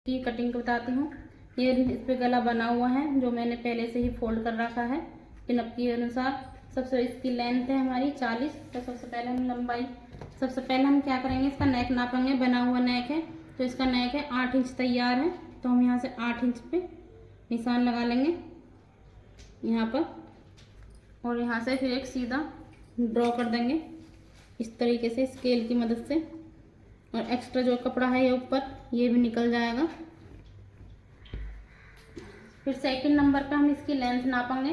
की कटिंग बताती हूँ। ये इस पे गला बना हुआ है जो मैंने पहले से ही फोल्ड कर रखा है पिनअप के अनुसार। सबसे इसकी लेंथ है हमारी 40। तो सबसे पहले हम क्या करेंगे, इसका नेक नापेंगे। बना हुआ नेक है तो इसका नेक है 8 इंच तैयार है। तो हम यहाँ से 8 इंच पे निशान लगा लेंगे यहाँ पर, और यहाँ से फिर एक सीधा ड्रॉ कर देंगे इस तरीके से स्केल की मदद से। और एक्स्ट्रा जो कपड़ा है ये ऊपर ये भी निकल जाएगा। फिर सेकंड नंबर पे हम इसकी लेंथ नापेंगे।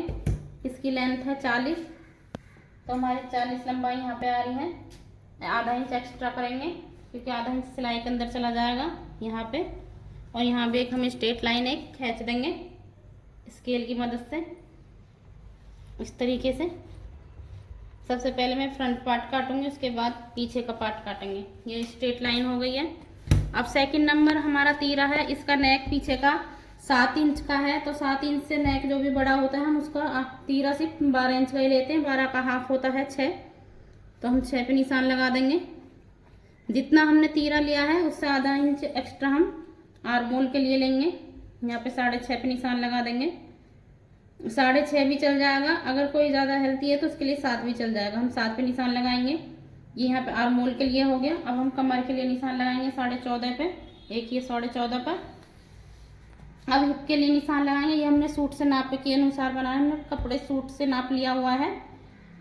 इसकी लेंथ है 40, तो हमारी 40 लंबाई यहाँ पे आ रही है। आधा इंच एक्स्ट्रा करेंगे क्योंकि आधा इंच सिलाई के अंदर चला जाएगा यहाँ पे। और यहाँ भी एक हम स्ट्रेट लाइन एक खींच देंगे स्केल की मदद से इस तरीके से। सबसे पहले मैं फ्रंट पार्ट काटूंगी, उसके बाद पीछे का पार्ट काटेंगे। ये स्ट्रेट लाइन हो गई है। अब सेकंड नंबर हमारा तीरा है। इसका नेक पीछे का 7 इंच का है, तो 7 इंच से नेक जो भी बड़ा होता है हम उसका तीरा सिर्फ 12 इंच का ही लेते हैं। 12 का हाफ होता है 6, तो हम 6 पे निशान लगा देंगे। जितना हमने तीरा लिया है उससे आधा इंच एक्स्ट्रा हम आर्म होल के लिए लेंगे। यहाँ पे 6.5 पे निशान लगा देंगे। 6.5 भी चल जाएगा, अगर कोई ज़्यादा हेल्थी है तो उसके लिए 7 भी चल जाएगा। हम 7 पे निशान लगाएंगे। ये यहाँ पे आर्म होल के लिए हो गया। अब हम कमर के लिए निशान लगाएंगे 14.5 पे, एक ये 14.5 पर। अब हिप के लिए निशान लगाएंगे। ये हमने सूट से नाप के अनुसार बनाया, हमने कपड़े सूट से नाप लिया हुआ है।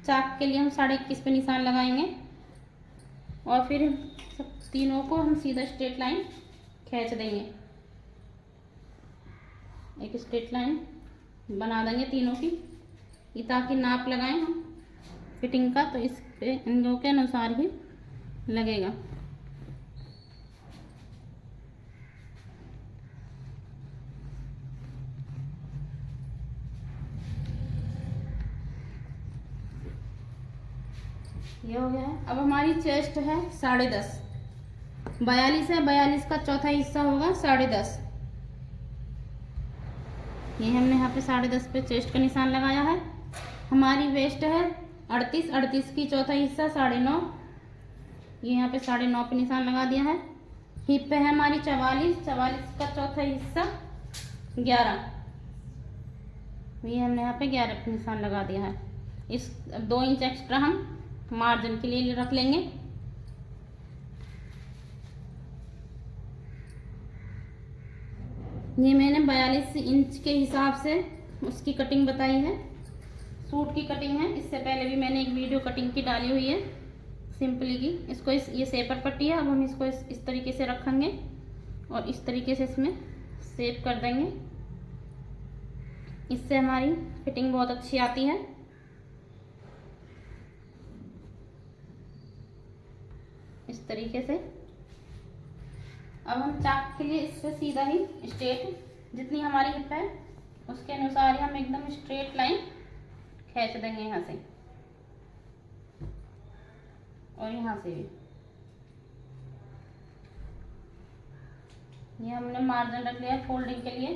चाक के लिए हम 21.5 पे निशान लगाएंगे। और फिर सब तीनों को हम सीधा स्ट्रेट लाइन खींच देंगे। एक स्ट्रेट लाइन बना देंगे तीनों की, ये ताकि नाप लगाएं हम फिटिंग का, तो इस पे इन लोगों के अनुसार ही लगेगा। ये हो गया है। अब हमारी चेस्ट है 10.5, 42 है। 42 का चौथा हिस्सा होगा 10.5। ये हमने यहाँ पे 10.5 पे चेस्ट का निशान लगाया है। हमारी वेस्ट है 38, 38 की चौथा हिस्सा 9.5। ये यहाँ पे 9.5 पे निशान लगा दिया है। हिप पे है हमारी 44, 44 का चौथा हिस्सा 11। ये हमने यहाँ पे 11 पे निशान लगा दिया है। इस 2 इंच एक्स्ट्रा हम मार्जिन के लिए रख लेंगे। ये मैंने 42 इंच के हिसाब से उसकी कटिंग बताई है। सूट की कटिंग है, इससे पहले भी मैंने एक वीडियो कटिंग की डाली हुई है सिंपली की। इसको ये सेपर पट्टी है। अब हम इसको इस तरीके से रखेंगे और इस तरीके से इसमें सेप कर देंगे। इससे हमारी फिटिंग बहुत अच्छी आती है। इस तरीके से अब हम चाक के लिए इससे सीधा ही स्ट्रेट जितनी हमारी हिप है उसके अनुसार ही हम एकदम स्ट्रेट लाइन खींच देंगे यहाँ से और यहाँ से भी। ये हमने मार्जिन रख लिया फोल्डिंग के लिए।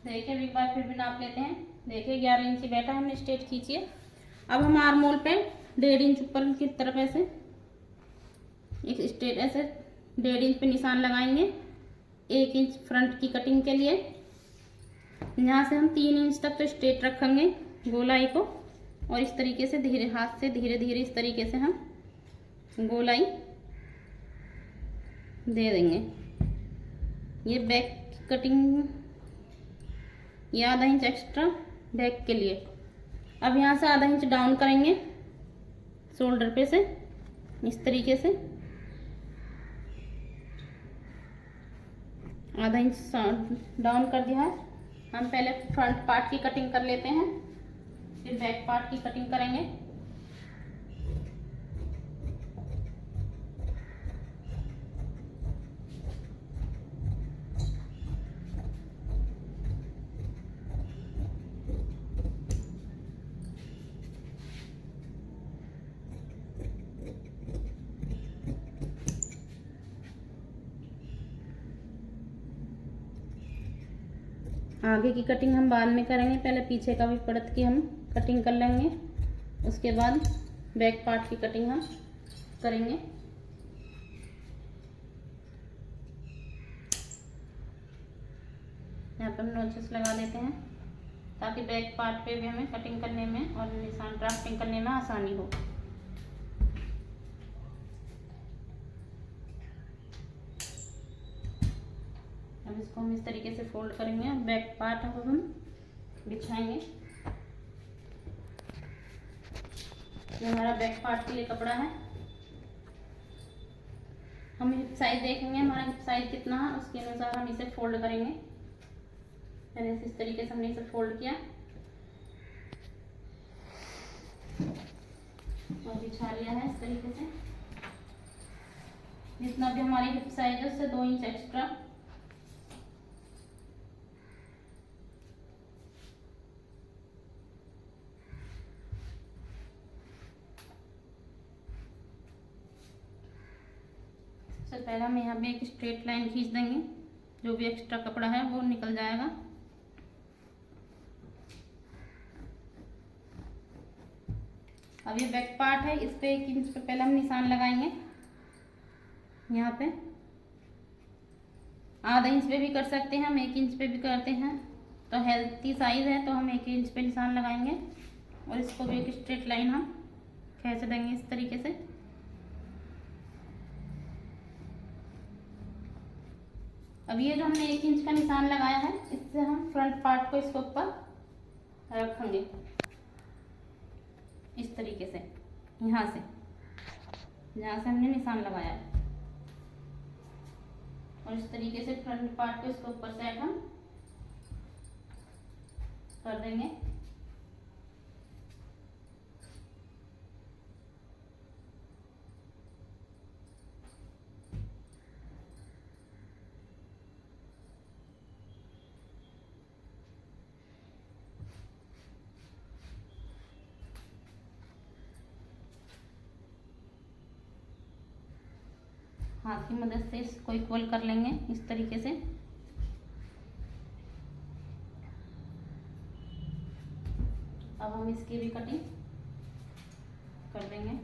देखिए एक बार फिर भी नाप लेते हैं। देखिए 11 इंच बैठा हमने स्ट्रेट खींचिए। अब हम आर्म होल पे 1.5 इंच ऊपर की तरफ ऐसे एक स्ट्रेट ऐसे 1.5 इंच पे निशान लगाएंगे। 1 इंच फ्रंट की कटिंग के लिए। यहाँ से हम 3 इंच तक तो स्ट्रेट रखेंगे गोलाई को, और इस तरीके से धीरे हाथ से धीरे धीरे इस तरीके से हम गोलाई दे देंगे। ये बैक की कटिंग, ये आधा इंच एक्स्ट्रा बैक के लिए। अब यहाँ से आधा इंच डाउन करेंगे शोल्डर पे से इस तरीके से। आधा इंच डाउन कर दिया है। हम पहले फ्रंट पार्ट की कटिंग कर लेते हैं, फिर बैक पार्ट की कटिंग करेंगे। आगे की कटिंग हम बाद में करेंगे, पहले पीछे का भी परत की हम कटिंग कर लेंगे, उसके बाद बैक पार्ट की कटिंग हम करेंगे। पे हम नोचेस लगा देते हैं ताकि बैक पार्ट पे भी हमें कटिंग करने में और निशान ड्राफ्टिंग करने में आसानी हो। अब इसको हम इस तरीके से फोल्ड करेंगे और बैक पार्ट अब हम बिछाएंगे। ये हमारा बैक पार्ट के लिए कपड़ा है। हम हिप साइज देखेंगे, हमारा हिप साइज कितना है उसके अनुसार हम इसे फोल्ड करेंगे। मैंने इस तरीके से हमने इसे फोल्ड किया और बिछा लिया है इस तरीके से। जितना भी हमारी हिप साइज है उससे 2 इंच एक्स्ट्रा। सबसे पहले हम यहाँ पे एक स्ट्रेट लाइन खींच देंगे, जो भी एक्स्ट्रा कपड़ा है वो निकल जाएगा। अब ये बैक पार्ट है, इस पे 1 इंच पे पहले हम निशान लगाएंगे। यहाँ पे आधा इंच पे भी कर सकते हैं, हम 1 इंच पे भी करते हैं। तो हेल्थी साइज है तो हम 1 इंच पे निशान लगाएंगे और इसको भी एक स्ट्रेट लाइन हम खींच देंगे इस तरीके से। अब ये जो हमने 1 इंच का निशान लगाया है, इससे हम फ्रंट पार्ट को इसके ऊपर रखेंगे इस तरीके से, यहाँ से जहाँ से हमने निशान लगाया है। और इस तरीके से फ्रंट पार्ट को इसके ऊपर साइड हम कर देंगे। हाथ की मदद से इसको इक्वल कर लेंगे इस तरीके से। अब हम इसकी भी कटिंग कर देंगे।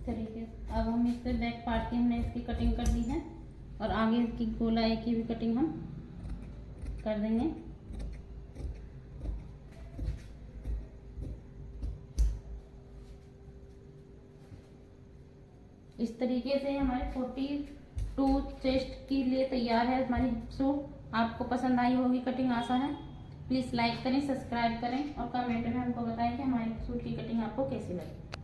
तरीके से अब हम इससे बैक पार्ट की हमने इसकी कटिंग कर दी है और आगे इसकी गोलाई की भी कटिंग हम कर देंगे। इस तरीके से हमारे 42 चेस्ट के लिए तैयार है हमारी सूट। आपको पसंद आई होगी, कटिंग आसान है। प्लीज़ लाइक करें, सब्सक्राइब करें और कमेंट में हमको बताएं कि हमारी सूट की कटिंग आपको कैसी लगी।